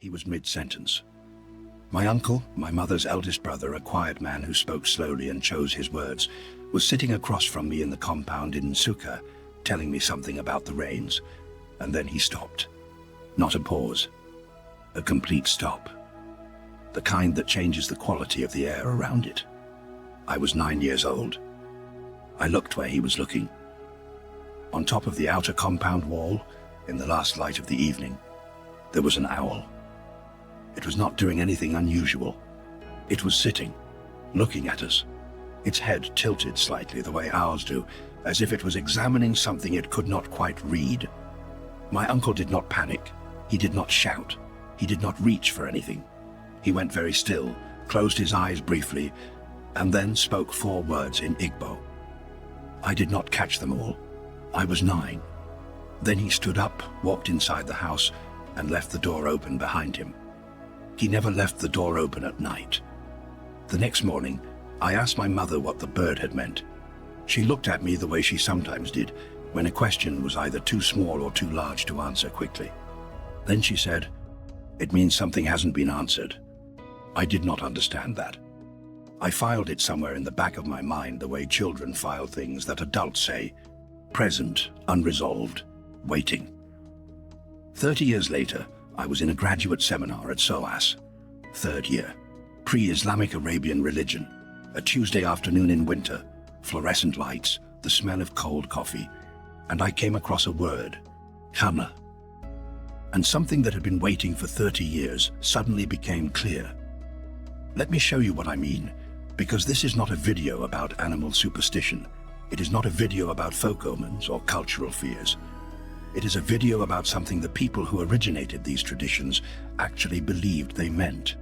He was mid-sentence. My uncle, my mother's eldest brother, a quiet man who spoke slowly and chose his words, was sitting across from me in the compound in Nsukka, telling me something about the rains, and then he stopped. Not a pause. A complete stop. The kind that changes the quality of the air around it. I was 9 years old. I looked where he was looking. On top of the outer compound wall, in the last light of the evening, there was an owl. It was not doing anything unusual. It was sitting, looking at us, its head tilted slightly the way owls do, as if it was examining something it could not quite read. My uncle did not panic. He did not shout. He did not reach for anything. He went very still, closed his eyes briefly, and then spoke 4 words in Igbo. I did not catch them all. I was 9. Then he stood up, walked inside the house, and left the door open behind him. He never left the door open at night. The next morning, I asked my mother what the bird had meant. She looked at me the way she sometimes did when a question was either too small or too large to answer quickly. Then she said, "It means something hasn't been answered." I did not understand that. I filed it somewhere in the back of my mind the way children file things that adults say: present, unresolved, waiting. 30 years later, I was in a graduate seminar at SOAS, 3rd year, pre-Islamic Arabian religion, a Tuesday afternoon in winter, fluorescent lights, the smell of cold coffee, and I came across a word, Hamah. And something that had been waiting for 30 years suddenly became clear. Let me show you what I mean, because this is not a video about animal superstition. It is not a video about folk omens or cultural fears. It is a video about something the people who originated these traditions actually believed they meant.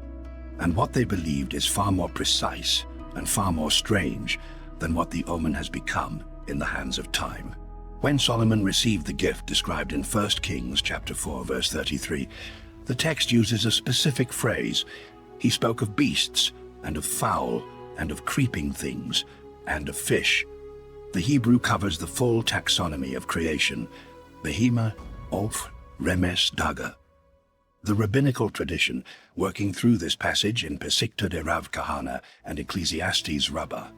And what they believed is far more precise and far more strange than what the omen has become in the hands of time. When Solomon received the gift described in 1 Kings chapter 4, verse 33, the text uses a specific phrase. He spoke of beasts, and of fowl, and of creeping things, and of fish. The Hebrew covers the full taxonomy of creation: Behema, Oph, Remes, Daga. The rabbinical tradition, working through this passage in Pesikta de Rav Kahana and Ecclesiastes Rabbah,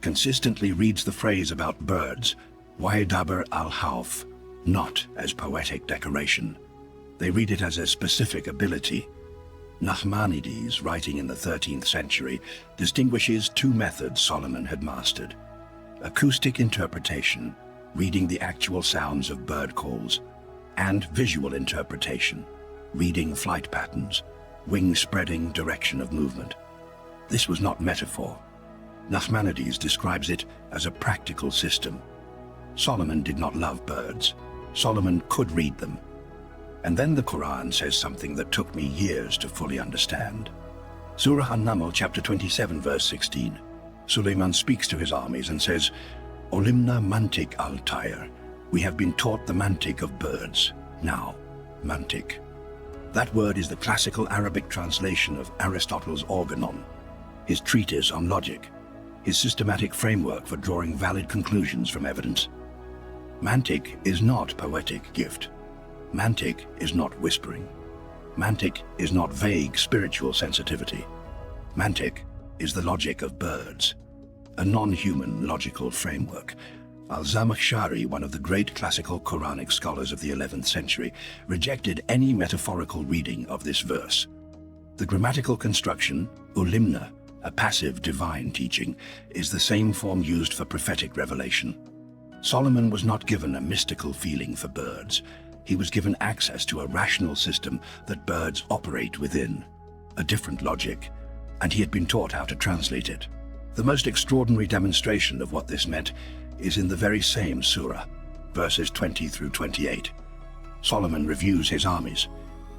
consistently reads the phrase about birds, Waidaber al-Hauf, not as poetic decoration. They read it as a specific ability. Nachmanides, writing in the 13th century, distinguishes 2 methods Solomon had mastered: acoustic interpretation, reading the actual sounds of bird calls, and visual interpretation, reading flight patterns, wing spreading, direction of movement. This was not metaphor. Nachmanides describes it as a practical system. Solomon did not love birds. Solomon could read them. And then the Quran says something that took me years to fully understand. Surah An-Naml chapter 27 verse 16. Suleiman speaks to his armies and says, Olimna Mantiq al-tayr. We have been taught the Mantiq of birds. Now, Mantiq. That word is the classical Arabic translation of Aristotle's Organon, his treatise on logic, his systematic framework for drawing valid conclusions from evidence. Mantiq is not poetic gift. Mantiq is not whispering. Mantiq is not vague spiritual sensitivity. Mantiq is the logic of birds, a non-human logical framework. Al-Zamakhshari, one of the great classical Quranic scholars of the 11th century, rejected any metaphorical reading of this verse. The grammatical construction, ulimna, a passive divine teaching, is the same form used for prophetic revelation. Solomon was not given a mystical feeling for birds. He was given access to a rational system that birds operate within, a different logic, and he had been taught how to translate it. The most extraordinary demonstration of what this meant is in the very same surah, verses 20 through 28. Solomon reviews his armies,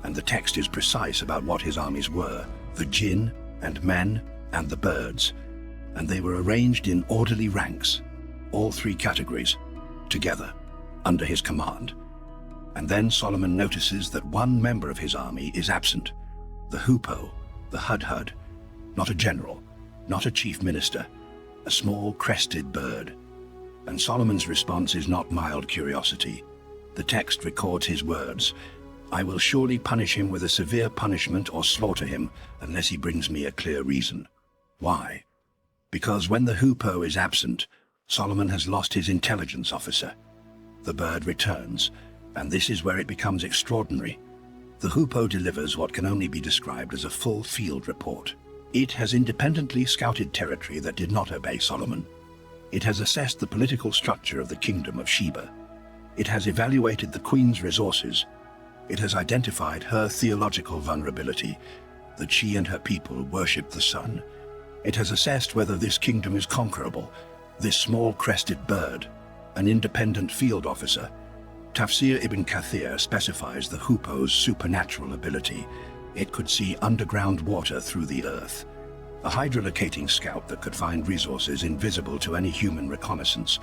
and the text is precise about what his armies were: the jinn and men and the birds, and they were arranged in orderly ranks, all 3 categories, together, under his command. And then Solomon notices that one member of his army is absent: the hoopoe, the hudhud, not a general, not a chief minister, a small crested bird. And Solomon's response is not mild curiosity. The text records his words: I will surely punish him with a severe punishment or slaughter him unless he brings me a clear reason. Why? Because when the hoopoe is absent, Solomon has lost his intelligence officer. The bird returns, and this is where it becomes extraordinary. The hoopoe delivers what can only be described as a full field report. It has independently scouted territory that did not obey Solomon. It has assessed the political structure of the kingdom of Sheba. It has evaluated the queen's resources. It has identified her theological vulnerability, that she and her people worship the sun. It has assessed whether this kingdom is conquerable. This small-crested bird, an independent field officer. Tafsir ibn Kathir specifies the hoopoe's supernatural ability. It could see underground water through the earth. A hydrolocating scout that could find resources invisible to any human reconnaissance.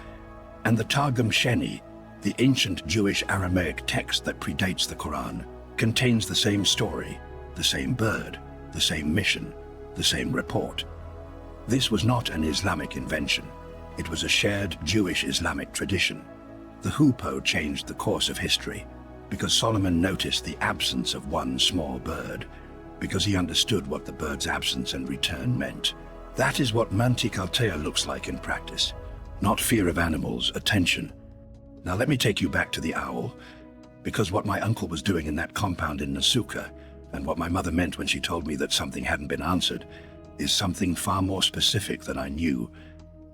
And the Targum Sheni, the ancient Jewish Aramaic text that predates the Quran, contains the same story, the same bird, the same mission, the same report. This was not an Islamic invention. It was a shared Jewish-Islamic tradition. The hoopoe changed the course of history because Solomon noticed the absence of one small bird, because he understood what the bird's absence and return meant. That is what Mantiq al-tayr looks like in practice. Not fear of animals, attention. Now let me take you back to the owl, because what my uncle was doing in that compound in Nsukka, and what my mother meant when she told me that something hadn't been answered, is something far more specific than I knew.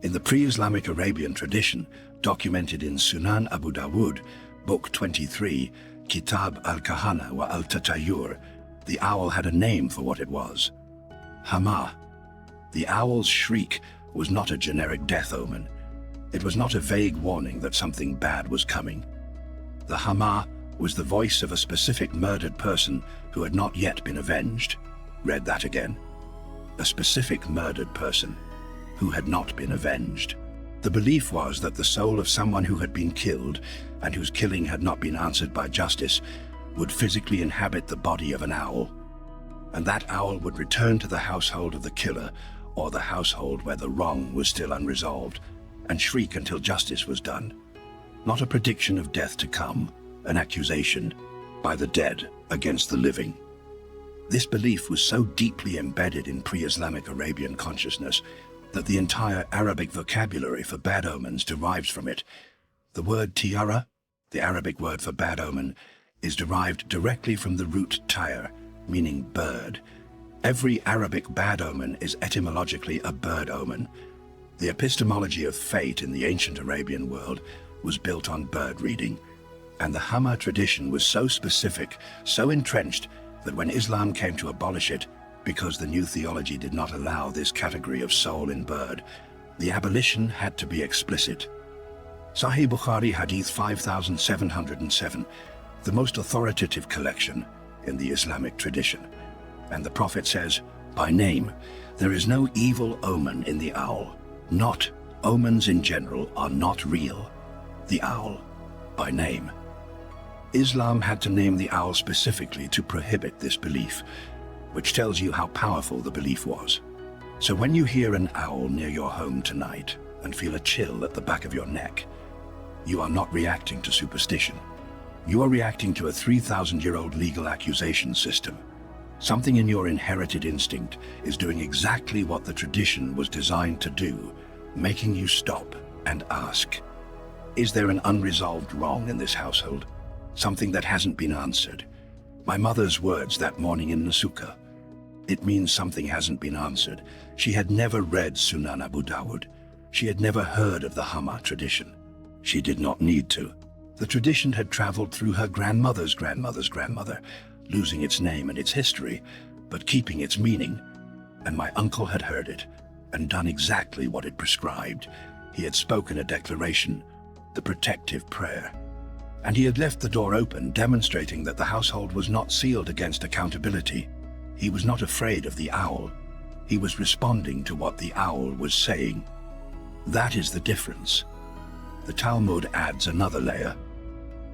In the pre-Islamic Arabian tradition, documented in Sunan Abu Dawud, Book 23, Kitab al-Kahana wa al-Tayr, the owl had a name for what it was. Hamah. The owl's shriek was not a generic death omen. It was not a vague warning that something bad was coming. The Hamah was the voice of a specific murdered person who had not yet been avenged. Read that again. A specific murdered person who had not been avenged. The belief was that the soul of someone who had been killed and whose killing had not been answered by justice would physically inhabit the body of an owl, and that owl would return to the household of the killer or the household where the wrong was still unresolved and shriek until justice was done. Not a prediction of death to come, an accusation by the dead against the living. This belief was so deeply embedded in pre-Islamic Arabian consciousness that the entire Arabic vocabulary for bad omens derives from it. The word tiara, the Arabic word for bad omen, is derived directly from the root tayr, meaning bird. Every Arabic bad omen is etymologically a bird omen. The epistemology of fate in the ancient Arabian world was built on bird reading, and the Hamah tradition was so specific, so entrenched, that when Islam came to abolish it, because the new theology did not allow this category of soul in bird, the abolition had to be explicit. Sahih Bukhari Hadith 5707, the most authoritative collection in the Islamic tradition. And the Prophet says, by name, there is no evil omen in the owl. Not omens in general are not real. The owl, by name. Islam had to name the owl specifically to prohibit this belief, which tells you how powerful the belief was. So when you hear an owl near your home tonight and feel a chill at the back of your neck, you are not reacting to superstition. You are reacting to a 3,000-year-old legal accusation system. Something in your inherited instinct is doing exactly what the tradition was designed to do, making you stop and ask, is there an unresolved wrong in this household? Something that hasn't been answered? My mother's words that morning in Nsukka. It means something hasn't been answered. She had never read Sunan Abu Dawud. She had never heard of the Hamah tradition. She did not need to. The tradition had traveled through her grandmother's grandmother's grandmother, losing its name and its history, but keeping its meaning. And my uncle had heard it and done exactly what it prescribed. He had spoken a declaration, the protective prayer. And he had left the door open, demonstrating that the household was not sealed against accountability. He was not afraid of the owl. He was responding to what the owl was saying. That is the difference. The Talmud adds another layer.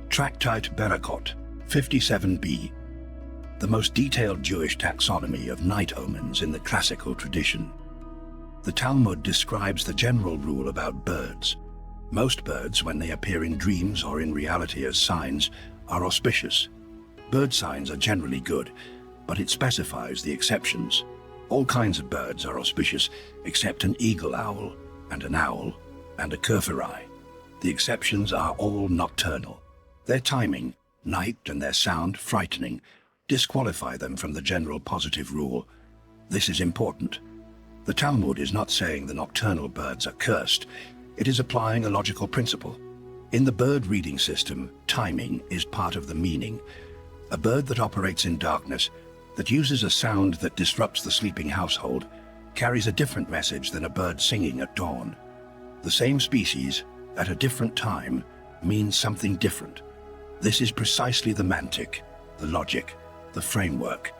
Tractate Berakot, 57b, the most detailed Jewish taxonomy of night omens in the classical tradition. The Talmud describes the general rule about birds. Most birds, when they appear in dreams or in reality as signs, are auspicious. Bird signs are generally good, but it specifies the exceptions. All kinds of birds are auspicious, except an eagle owl, and an owl, and a curfewi. The exceptions are all nocturnal. Their timing, night, and their sound, frightening, disqualify them from the general positive rule. This is important. The Talmud is not saying the nocturnal birds are cursed. It is applying a logical principle. In the bird reading system, timing is part of the meaning. A bird that operates in darkness, that uses a sound that disrupts the sleeping household, carries a different message than a bird singing at dawn. The same species, at a different time, means something different. This is precisely the Mantiq, the logic, the framework.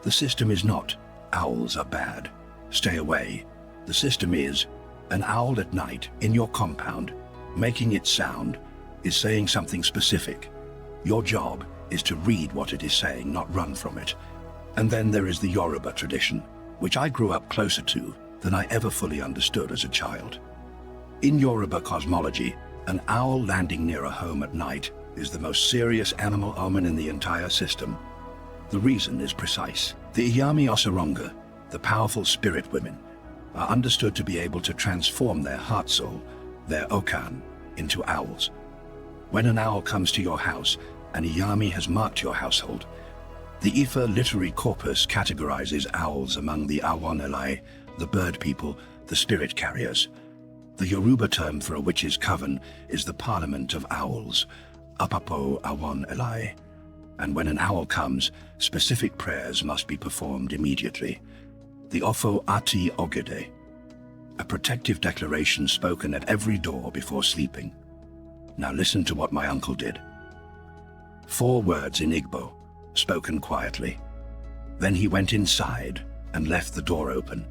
The system is not, owls are bad, stay away. The system is, an owl at night in your compound, making its sound, is saying something specific. Your job is to read what it is saying, not run from it. And then there is the Yoruba tradition, which I grew up closer to than I ever fully understood as a child. In Yoruba cosmology, an owl landing near a home at night is the most serious animal omen in the entire system. The reason is precise. The Iyami Oseronga, the powerful spirit women, are understood to be able to transform their heart soul, their okan, into owls. When an owl comes to your house, an Iyami has marked your household. The Ifa literary corpus categorizes owls among the Awon Elai, the bird people, the spirit carriers. The Yoruba term for a witch's coven is the Parliament of Owls, Apapo Awon Elai. And when an owl comes, specific prayers must be performed immediately. The Ofo Ati Ogede, a protective declaration spoken at every door before sleeping. Now listen to what my uncle did. 4 words in Igbo, spoken quietly. Then he went inside and left the door open.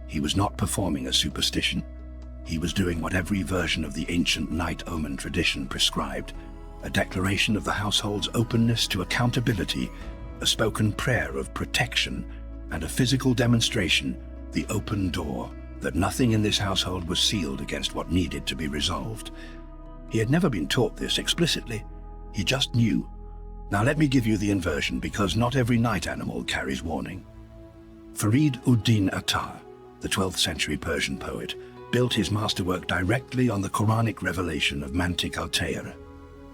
He was not performing a superstition. He was doing what every version of the ancient night omen tradition prescribed, a declaration of the household's openness to accountability, a spoken prayer of protection, and a physical demonstration, the open door, that nothing in this household was sealed against what needed to be resolved. He had never been taught this explicitly. He just knew. Now let me give you the inversion, because not every night animal carries warning. Farid ud-Din Attar, the 12th century Persian poet, built his masterwork directly on the Quranic revelation of Mantiq al-tayr.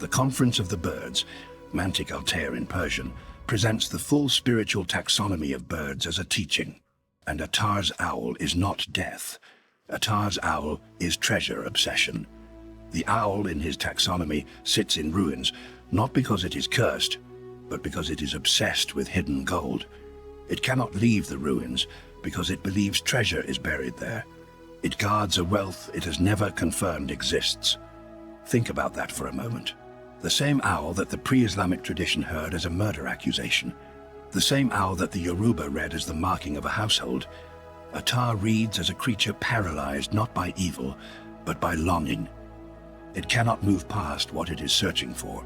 The Conference of the Birds, Mantiq al-tayr in Persian, presents the full spiritual taxonomy of birds as a teaching. And Attar's owl is not death. Attar's owl is treasure obsession. The owl in his taxonomy sits in ruins, not because it is cursed, but because it is obsessed with hidden gold. It cannot leave the ruins because it believes treasure is buried there. It guards a wealth it has never confirmed exists. Think about that for a moment. The same owl that the pre-Islamic tradition heard as a murder accusation, the same owl that the Yoruba read as the marking of a household, Attar reads as a creature paralyzed not by evil, but by longing. It cannot move past what it is searching for.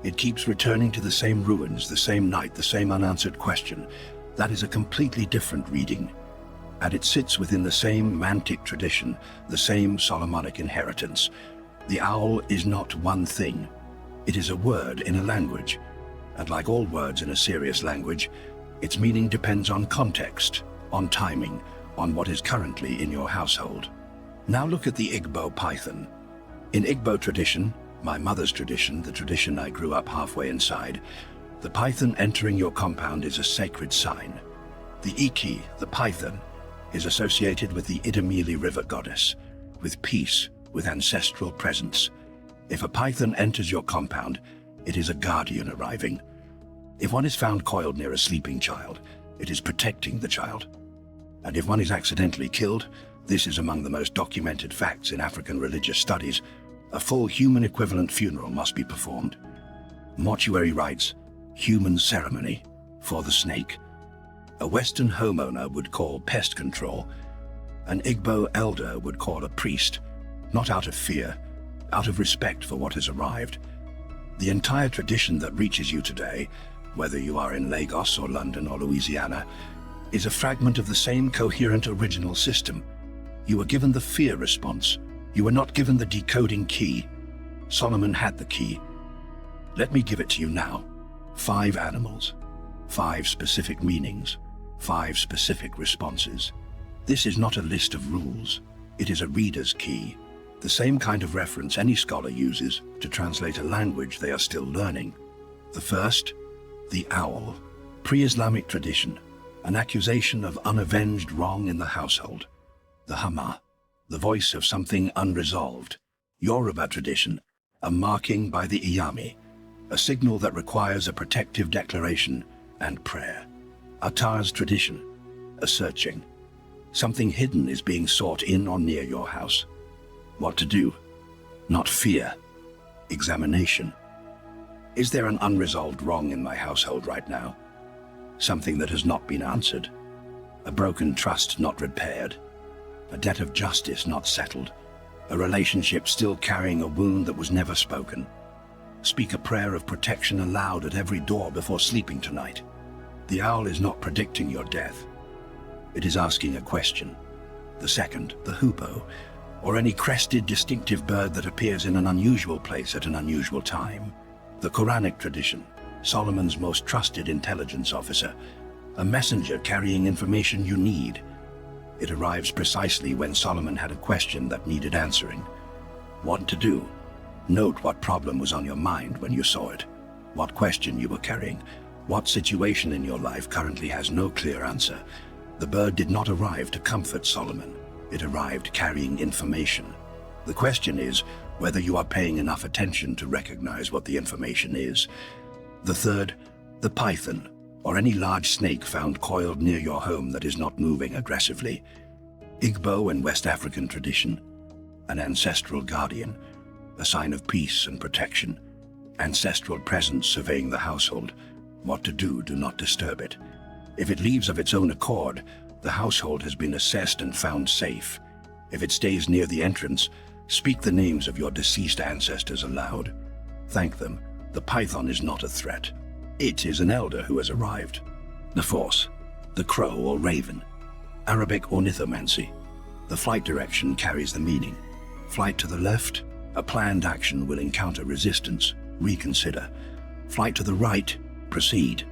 It keeps returning to the same ruins, the same night, the same unanswered question. That is a completely different reading. And it sits within the same Mantiq tradition, the same Solomonic inheritance. The owl is not one thing. It is a word in a language. And like all words in a serious language, its meaning depends on context, on timing, on what is currently in your household. Now look at the Igbo python. In Igbo tradition, my mother's tradition, the tradition I grew up halfway inside, the python entering your compound is a sacred sign. The Iki, the python, is associated with the Idemili River goddess, with peace, with ancestral presence. If a python enters your compound, it is a guardian arriving. If one is found coiled near a sleeping child, it is protecting the child. And if one is accidentally killed, this is among the most documented facts in African religious studies, a full human equivalent funeral must be performed. Mortuary rites, human ceremony, for the snake. A Western homeowner would call pest control. An Igbo elder would call a priest, not out of fear, out of respect for what has arrived. The entire tradition that reaches you today, whether you are in Lagos or London or Louisiana, is a fragment of the same coherent original system. You were given the fear response. You were not given the decoding key. Solomon had the key. Let me give it to you now. 5 animals, 5 specific meanings, 5 specific responses. This is not a list of rules. It is a reader's key, the same kind of reference any scholar uses to translate a language they are still learning. The first, the owl. Pre-Islamic tradition, an accusation of unavenged wrong in the household. The Hamah, the voice of something unresolved. Yoruba tradition, a marking by the Iyami, a signal that requires a protective declaration and prayer. Al-tayr's tradition, a searching. Something hidden is being sought in or near your house. What to do? Not fear. Examination. Is there an unresolved wrong in my household right now? Something that has not been answered. A broken trust not repaired. A debt of justice not settled. A relationship still carrying a wound that was never spoken. Speak a prayer of protection aloud at every door before sleeping tonight. The owl is not predicting your death. It is asking a question. The second, the hoopoe, or any crested, distinctive bird that appears in an unusual place at an unusual time. The Quranic tradition, Solomon's most trusted intelligence officer, a messenger carrying information you need. It arrives precisely when Solomon had a question that needed answering. What to do? Note what problem was on your mind when you saw it, what question you were carrying, what situation in your life currently has no clear answer. The bird did not arrive to comfort Solomon. It arrived carrying information. The question is whether you are paying enough attention to recognize what the information is. The third, the python, or any large snake found coiled near your home that is not moving aggressively. Igbo and West African tradition, an ancestral guardian, a sign of peace and protection. Ancestral presence surveying the household. What to do not disturb it. If it leaves of its own accord, the household has been assessed and found safe. If it stays near the entrance, speak the names of your deceased ancestors aloud. Thank them. The python is not a threat. It is an elder who has arrived. The fourth, the crow or raven. Arabic ornithomancy. The flight direction carries the meaning. Flight to the left, a planned action will encounter resistance. Reconsider. Flight to the right, proceed.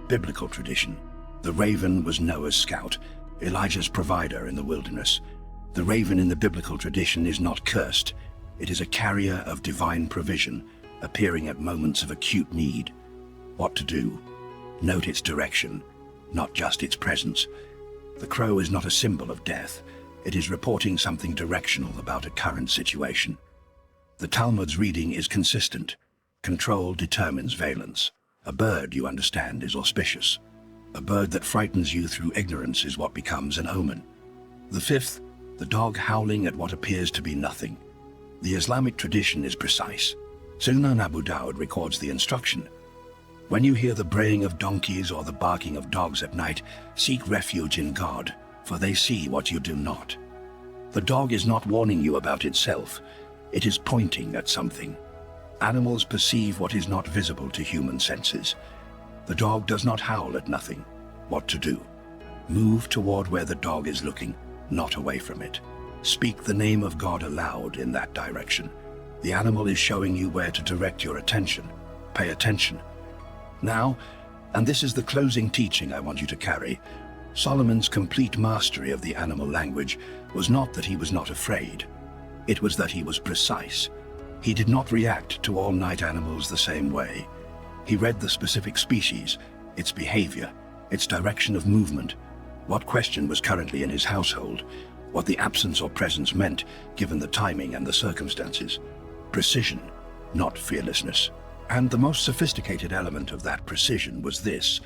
Biblical tradition. The raven was Noah's scout, Elijah's provider in the wilderness. The raven in the biblical tradition is not cursed. It is a carrier of divine provision, appearing at moments of acute need. What to do? Note its direction, not just its presence. The crow is not a symbol of death. It is reporting something directional about a current situation. The Talmud's reading is consistent. Control determines valence. A bird, you understand, is auspicious. A bird that frightens you through ignorance is what becomes an omen. The fifth, the dog howling at what appears to be nothing. The Islamic tradition is precise. Sunan Abu Dawud records the instruction. When you hear the braying of donkeys or the barking of dogs at night, seek refuge in God, for they see what you do not. The dog is not warning you about itself. It is pointing at something. Animals perceive what is not visible to human senses. The dog does not howl at nothing. What to do? Move toward where the dog is looking, not away from it. Speak the name of God aloud in that direction. The animal is showing you where to direct your attention. Pay attention. Now, and this is the closing teaching I want you to carry, Solomon's complete mastery of the animal language was not that he was not afraid. It was that he was precise. He did not react to all night animals the same way. He read the specific species, its behavior, its direction of movement, what question was currently in his household, what the absence or presence meant given the timing and the circumstances. Precision, not fearlessness. And the most sophisticated element of that precision was this.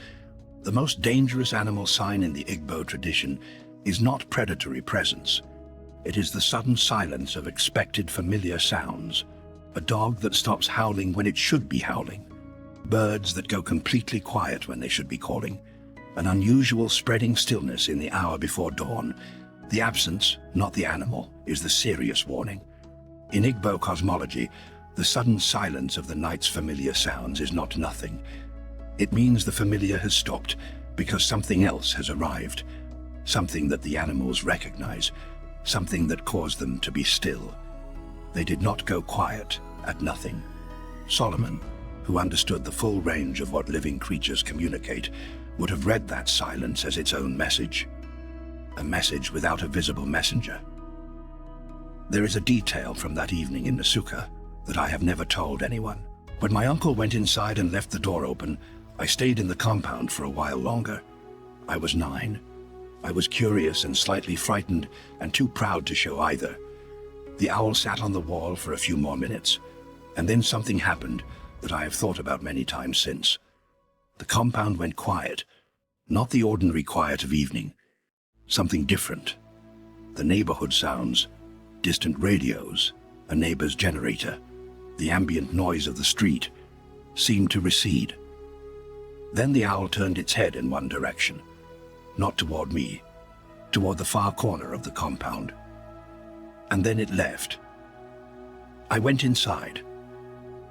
The most dangerous animal sign in the Igbo tradition is not predatory presence. It is the sudden silence of expected familiar sounds. A dog that stops howling when it should be howling. Birds that go completely quiet when they should be calling. An unusual spreading stillness in the hour before dawn. The absence, not the animal, is the serious warning. In Igbo cosmology, the sudden silence of the night's familiar sounds is not nothing. It means the familiar has stopped because something else has arrived. Something that the animals recognize. Something that caused them to be still. They did not go quiet at nothing. Solomon, who understood the full range of what living creatures communicate, would have read that silence as its own message. A message without a visible messenger. There is a detail from that evening in Nsukka that I have never told anyone. When my uncle went inside and left the door open, I stayed in the compound for a while longer. I was 9. I was curious and slightly frightened and too proud to show either. The owl sat on the wall for a few more minutes, and then something happened that I have thought about many times since. The compound went quiet, not the ordinary quiet of evening. Something different. The neighborhood sounds, distant radios, a neighbor's generator, the ambient noise of the street, seemed to recede. Then the owl turned its head in one direction, not toward me, toward the far corner of the compound. And then it left. I went inside.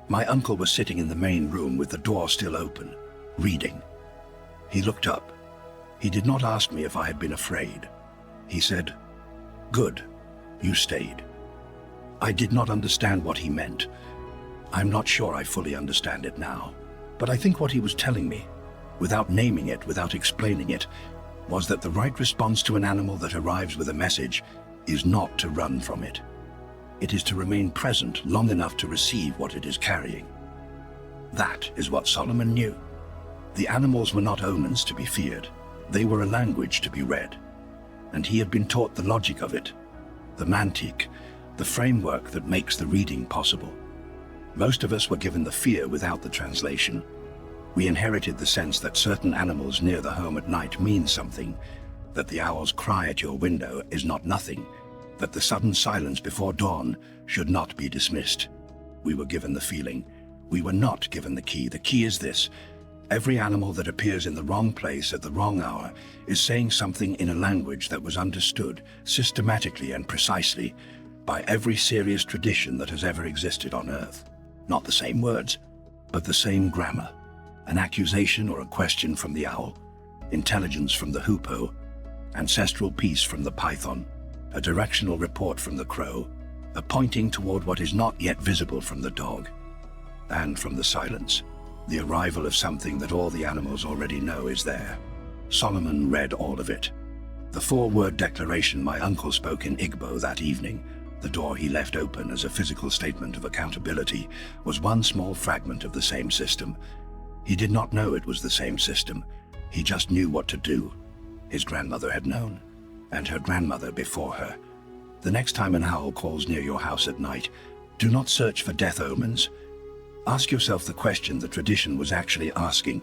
My uncle was sitting in the main room with the door still open, reading. He looked up. He did not ask me if I had been afraid. He said, "Good, you stayed." I did not understand what he meant. I'm not sure I fully understand it now, but I think what he was telling me, without naming it, without explaining it, was that the right response to an animal that arrives with a message is not to run from it. It is to remain present long enough to receive what it is carrying. That is what Solomon knew. The animals were not omens to be feared. They were a language to be read. And he had been taught the logic of it, the Mantiq, the framework that makes the reading possible. Most of us were given the fear without the translation. We inherited the sense that certain animals near the home at night mean something, that the owl's cry at your window is not nothing, that the sudden silence before dawn should not be dismissed. We were given the feeling. We were not given the key. The key is this: every animal that appears in the wrong place at the wrong hour is saying something in a language that was understood systematically and precisely by every serious tradition that has ever existed on Earth. Not the same words, but the same grammar. An accusation or a question from the owl, intelligence from the hoopoe, ancestral peace from the python, a directional report from the crow, a pointing toward what is not yet visible from the dog, and from the silence, the arrival of something that all the animals already know is there. Solomon read all of it. The 4-word declaration my uncle spoke in Igbo that evening, the door he left open as a physical statement of accountability, was one small fragment of the same system. He did not know it was the same system. He just knew what to do. His grandmother had known, and her grandmother before her. The next time an owl calls near your house at night, do not search for death omens. Ask yourself the question the tradition was actually asking.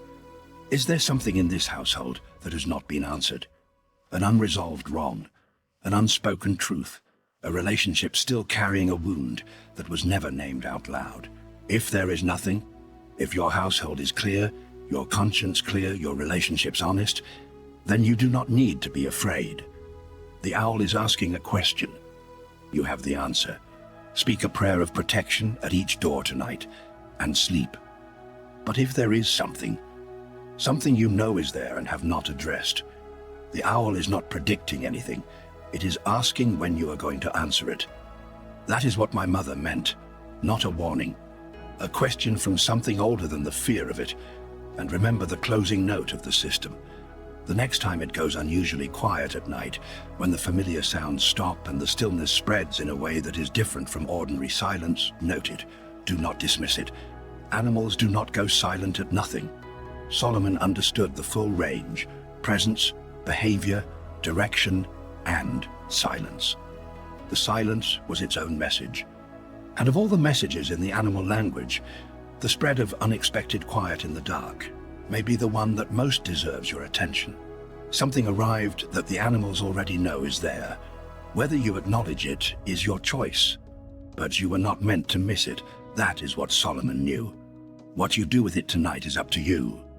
Is there something in this household that has not been answered? An unresolved wrong, an unspoken truth, a relationship still carrying a wound that was never named out loud. If there is nothing, if your household is clear, your conscience clear, your relationships honest, then you do not need to be afraid. The owl is asking a question. You have the answer. Speak a prayer of protection at each door tonight, and sleep. But if there is something you know is there and have not addressed, the owl is not predicting anything. It is asking when you are going to answer it. That is what my mother meant, not a warning. A question from something older than the fear of it. And remember the closing note of the system. The next time it goes unusually quiet at night, when the familiar sounds stop and the stillness spreads in a way that is different from ordinary silence, note it. Do not dismiss it. Animals do not go silent at nothing. Solomon understood the full range: presence, behavior, direction, and silence. The silence was its own message. And of all the messages in the animal language, the spread of unexpected quiet in the dark may be the one that most deserves your attention. Something arrived that the animals already know is there. Whether you acknowledge it is your choice, but you were not meant to miss it. That is what Solomon knew. What you do with it tonight is up to you.